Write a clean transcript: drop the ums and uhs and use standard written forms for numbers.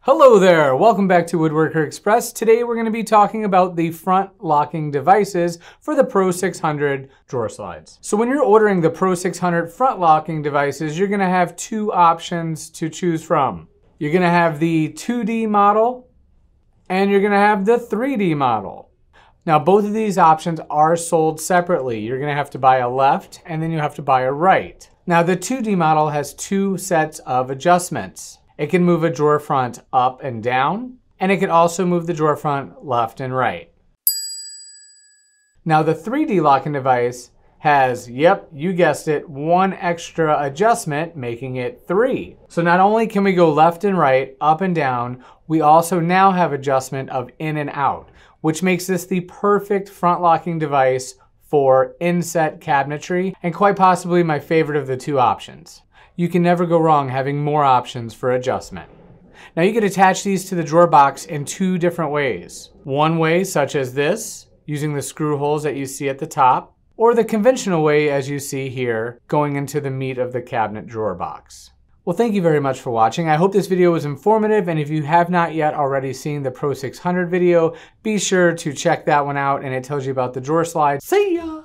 Hello there, welcome back to Woodworker Express. Today we're going to be talking about the front locking devices for the PRO600 drawer slides. So when you're ordering the PRO600 front locking devices, you're going to have two options to choose from. You're going to have the 2D model and you're going to have the 3D model. Now both of these options are sold separately. You're going to have to buy a left and then you have to buy a right. Now the 2D model has two sets of adjustments. It can move a drawer front up and down, and it can also move the drawer front left and right. Now the 3D locking device has, yep, you guessed it, one extra adjustment, making it 3. So not only can we go left and right, up and down, we also now have adjustment of in and out, which makes this the perfect front locking device for inset cabinetry, and quite possibly my favorite of the two options. You can never go wrong having more options for adjustment. Now you can attach these to the drawer box in two different ways. One way, such as this, using the screw holes that you see at the top, or the conventional way as you see here, going into the meat of the cabinet drawer box. Well, thank you very much for watching. I hope this video was informative, and if you have not yet already seen the PRO600 video, be sure to check that one out, and it tells you about the drawer slide. See ya!